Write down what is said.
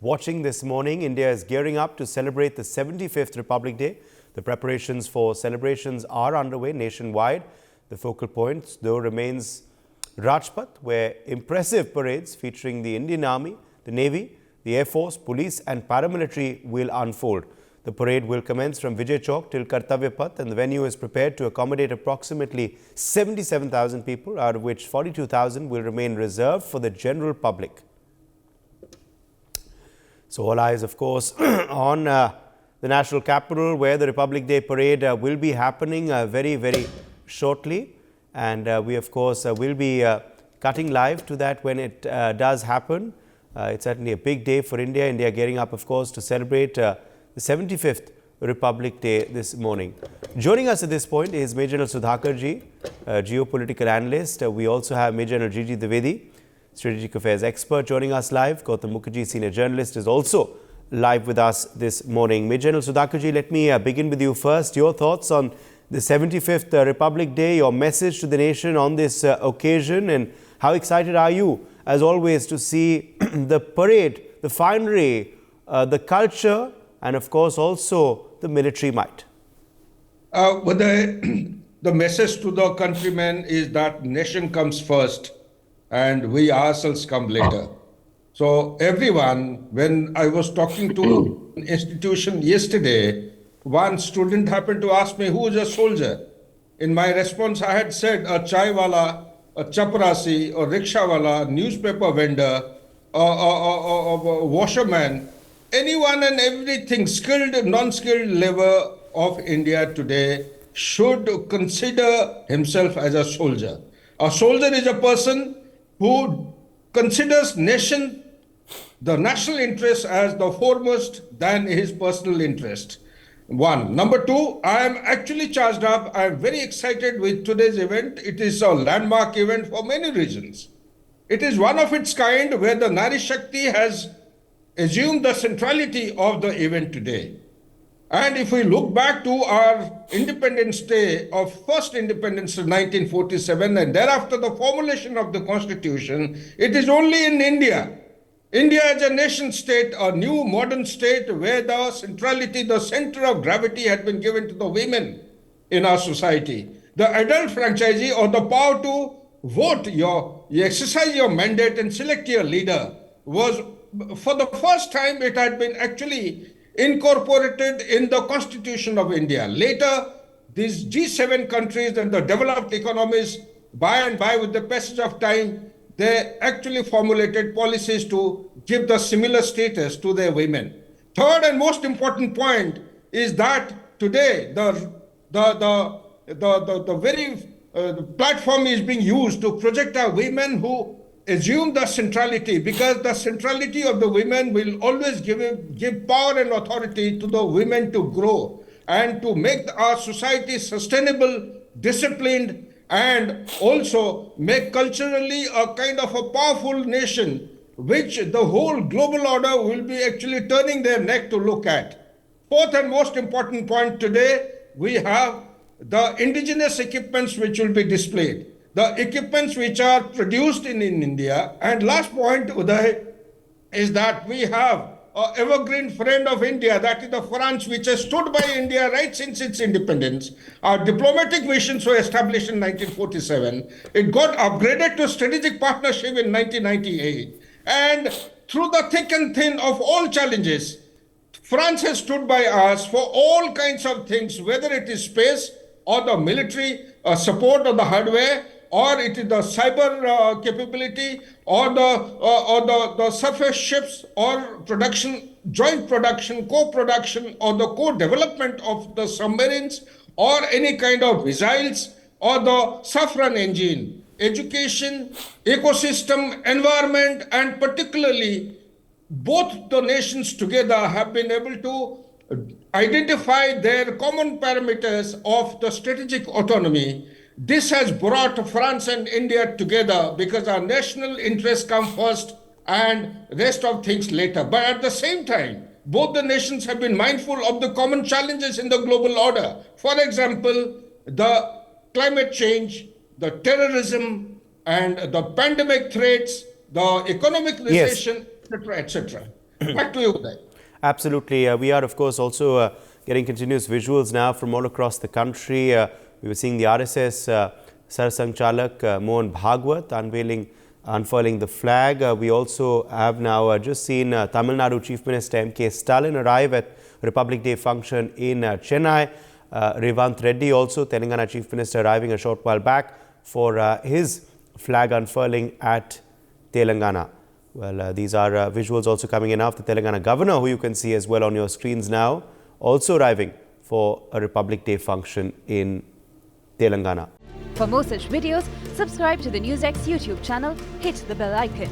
Watching this morning, India is gearing up to celebrate the 75th Republic Day. The preparations for celebrations are underway nationwide. The focal point, though, remains Rajpath, where impressive parades featuring the Indian Army, the Navy, the Air Force, police and paramilitary will unfold. The parade will commence from Vijay Chowk till Kartavya Path, and the venue is prepared to accommodate approximately 77,000 people, out of which 42,000 will remain reserved for the general public. So all eyes, of course, on the national capital, where the Republic Day parade will be happening very shortly. And we, of course, will be cutting live to that when it does happen. It's certainly a big day for India. India gearing up, of course, to celebrate the 75th Republic Day this morning. Joining us at this point is Major General Sudhakarji, geopolitical analyst. We also have Major General G.G. Dwivedi, strategic affairs expert, joining us live. Gautam Mukherjee, senior journalist, is also live with us this morning. Major General Sudhakarji, let me begin with you first. Your thoughts on the 75th Republic Day, your message to the nation on this occasion, and how excited are you, as always, to see the parade, the finery, the culture, and of course also the military might? The message to the countrymen is that nation comes first and we ourselves come later. So everyone, when I was talking to an institution yesterday, one student happened to ask me, who is a soldier? In my response, I had said a chai wala, a chaprasi, a rickshawala, newspaper vendor, a washerman, anyone and everything, skilled, non-skilled labor of India today should consider himself as a soldier. A soldier is a person who considers the national interest as the foremost than his personal interest. One. Number two, I am actually charged up. I am very excited with today's event. It is a landmark event for many reasons. It is one of its kind where the Nari Shakti has assumed the centrality of the event today. And if we look back to our Independence Day of first independence in 1947 and thereafter the formulation of the Constitution, it is only in India. India as a nation state, a new modern state where the centrality, the center of gravity had been given to the women in our society. The adult franchisee or the power to vote, you exercise your mandate and select your leader was, for the first time, it had been actually incorporated in the Constitution of India. Later, these G7 countries and the developed economies, by and by with the passage of time, they actually formulated policies to give the similar status to their women. Third and most important point is that today the very platform is being used to project our women who assume the centrality, because the centrality of the women will always give power and authority to the women to grow and to make our society sustainable, disciplined, and also make culturally a kind of a powerful nation which the whole global order will be actually turning their neck to look at. Fourth and most important point today, we have the indigenous equipments which will be displayed, the equipments which are produced in India. And last point, Uday, is that we have an evergreen friend of India, that is the France, which has stood by India right since its independence. Our diplomatic missions were established in 1947. It got upgraded to strategic partnership in 1998. And through the thick and thin of all challenges, France has stood by us for all kinds of things, whether it is space or the military support of the hardware, or it is the cyber capability, or the surface ships, or production, joint production, co-production, or the co-development of the submarines, or any kind of missiles, or the Safran engine. Education, ecosystem, environment, and particularly both the nations together have been able to identify their common parameters of the strategic autonomy. This has brought France and India together because our national interests come first and rest of things later. But at the same time, both the nations have been mindful of the common challenges in the global order. For example, the climate change, the terrorism, and the pandemic threats, the economic recession, etc., etc. Back to you, Uday. Absolutely. We are, of course, also getting continuous visuals now from all across the country. We were seeing the RSS Sarsang Chalak Mohan Bhagwat unfurling the flag. We also have now just seen Tamil Nadu Chief Minister M.K. Stalin arrive at Republic Day function in Chennai. Revanth Reddy also, Telangana Chief Minister, arriving a short while back for his flag unfurling at Telangana. Well, these are visuals also coming in of the Telangana Governor, who you can see as well on your screens now, also arriving for a Republic Day function in Telangana. For more such videos, subscribe to the NewsX YouTube channel, hit the bell icon.